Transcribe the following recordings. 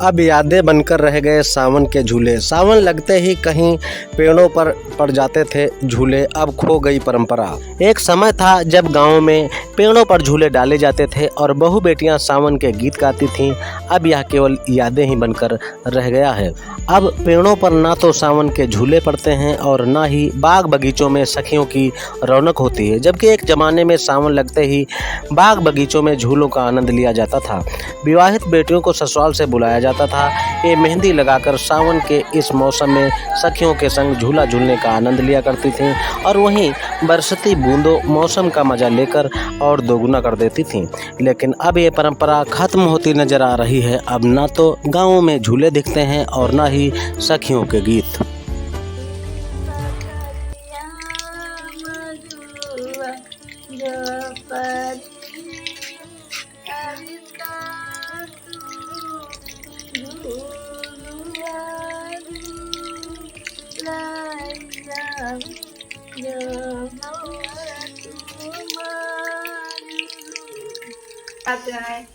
अब यादें बनकर रह गए सावन के झूले। सावन लगते ही कहीं पेड़ों पर पड़ जाते थे झूले, अब खो गई परंपरा। एक समय था जब गांव में पेड़ों पर झूले डाले जाते थे और बहू बेटियां सावन के गीत गाती थीं। अब यह केवल यादें ही बनकर रह गया है। अब पेड़ों पर ना तो सावन के झूले पड़ते हैं और ना ही बाग बगीचों में सखियों की रौनक होती है, जबकि एक ज़माने में सावन लगते ही बाग बगीचों में झूलों का आनंद लिया जाता था। विवाहित बेटियों को ससुराल से बुलाया जाता था। ये मेहंदी लगाकर सावन के इस मौसम में सखियों के संग झूला झूलने का आनंद लिया करती थीं और वहीं बरसती बूंदों मौसम का मजा लेकर और दोगुना कर देती थीं। लेकिन अब ये परंपरा खत्म होती नजर आ रही है। अब ना तो गाँवों में झूले दिखते हैं और ना ही सखियों के गीत।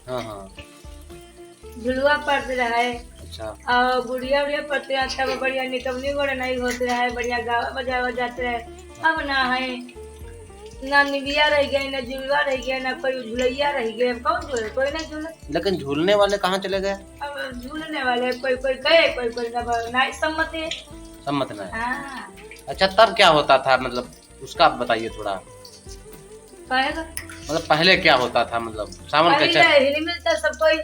हाँ, झुलुआ पड़ते रहे अच्छा। और बुढ़िया बुढ़िया पड़ते रहे, तब बढ़िया निकमनी गोड़ा नहीं होते रहे, बढ़िया गावा बजावा जाते रहे। अब ना है, ना निबिया रह गई, ना झुलुआ रह गया, ना कोई झुलैया रह गया। अब कौन झूले? कोई नहीं झूले। लेकिन झूलने वाले कहाँ चले गए? अब झूलने वाले कोई कोई गए, कोई कोई नहीं सम्मति। सम्मत नहीं। हाँ, अच्छा, तब क्या होता था, मतलब उसका बताइए थोड़ा। कहेगा मतलब पहले क्या होता था, मतलब सावन के हिल मिलता सब कोई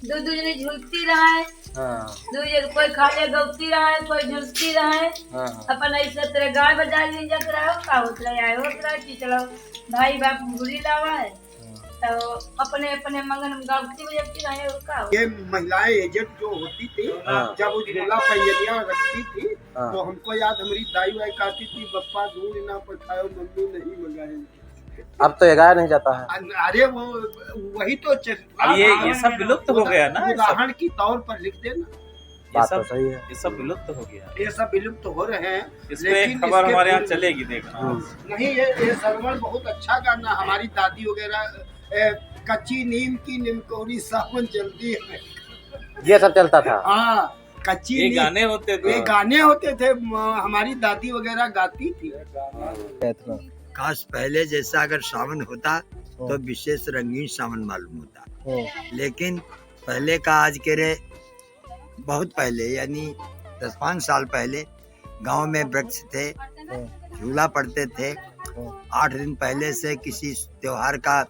दो जने झूलती रहे। हाँ, दो जगह कोई खाले गौती रहे, कोई झुलती रहे। हाँ, अपन ऐसे तरह गाय बजा ले जाते रहे, का होत रहे आए होत रहे कि चलो भाई बाप बुरी लावा है, तो अपने अपने मंगन में गौती बजाती रहे। और का ये महिलाएं एजेंट जो होती थी, जब वो झूला पैजनिया रखती थी, तो हमको याद हमारी दाई वाई कहती थी, बप्पा दूर ना पठाओ मम्मी नहीं मंगाए। अब तो गाया नहीं जाता है। अरे वो वही तो अब ये सब विलुप्त हो गया ना। उदाहरण की तौर पर लिख देना। बात तो सही है। ये सब विलुप्त हो गया। ये सब विलुप्त हो रहे हैं। इस पे एक खबर हमारे यहाँ चलेगी, देखना। नहीं, ये सरवण बहुत अच्छा गाना, हमारी दादी वगैरह कच्ची नीम की निमकोरी सावन जल्दी है, ये सब चलता था। हाँ, कच्ची ये नीम, गाने होते थे। ये गाने होते थे, हमारी दादी वगैरह गाती थी। काश पहले जैसा अगर सावन होता तो विशेष रंगीन सावन मालूम होता। लेकिन पहले का आज के रे बहुत पहले, यानी 10-5 साल पहले गांव में वृक्ष थे, झूला पड़ते थे। 8 दिन पहले से किसी त्योहार का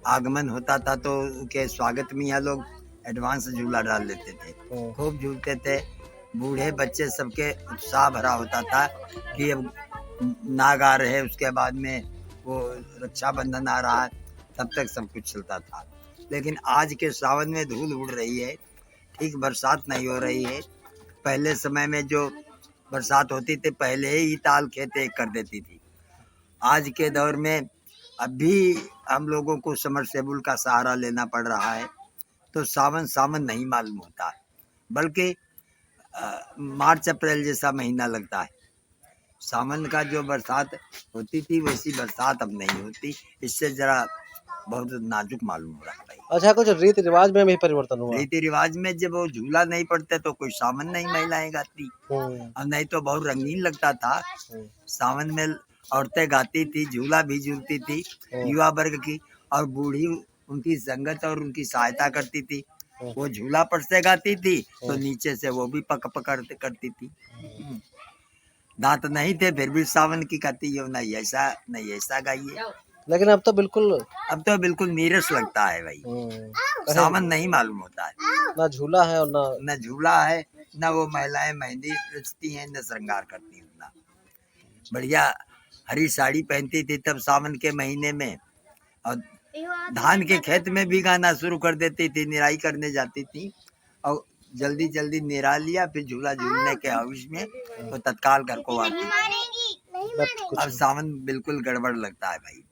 आगमन होता था तो उनके स्वागत में यहाँ लोग एडवांस झूला डाल लेते थे, खूब झूलते थे। बूढ़े बच्चे सबके उत्साह भरा होता था कि अब नाग आ रहे, उसके बाद में वो रक्षाबंधन आ रहा है, तब तक सब कुछ चलता था। लेकिन आज के सावन में धूल उड़ रही है, ठीक बरसात नहीं हो रही है। पहले समय में जो बरसात होती थी पहले ही ताल खेत एक कर देती थी। आज के दौर में अब भी हम लोगों को समरसेबुल का सहारा लेना पड़ रहा है, तो सावन सावन नहीं मालूम होता है, बल्कि मार्च अप्रैल जैसा महीना लगता है। सावन का जो बरसात होती थी वैसी बरसात अब नहीं होती, इससे जरा बहुत नाजुक मालूम हो रहा है। अच्छा, कुछ रीति रिवाज में भी परिवर्तन हुआ? रीति रिवाज में जब वो झूला नहीं पड़ते तो कोई सावन नहीं महिलाएं गाती, और नहीं तो बहुत रंगीन लगता था। सावन में औरतें गाती थी, झूला भी झूलती थी, युवा वर्ग की, और बूढ़ी उनकी संगत और उनकी सहायता करती थी। वो झूला पर से गाती थी तो नीचे से वो भी पक करती थी। दांत नहीं थे फिर भी सावन की कहती है, नहीं ऐसा गाइए। लेकिन अब तो बिल्कुल नीरस लगता है भाई। सावन नहीं मालूम होता है, ना झूला है और न झूला है, न वो महिलाएं मेहंदी रचती हैं, न श्रृंगार करती हैं। ना बढ़िया हरी साड़ी पहनती थी तब सावन के महीने में, और धान के खेत में भी गाना शुरू कर देती थी। निराई करने जाती थी और जल्दी जल्दी निरा लिया, फिर झूला झूलने के हविष में तो तत्काल घर को आती। अब सावन बिल्कुल गड़बड़ लगता है भाई।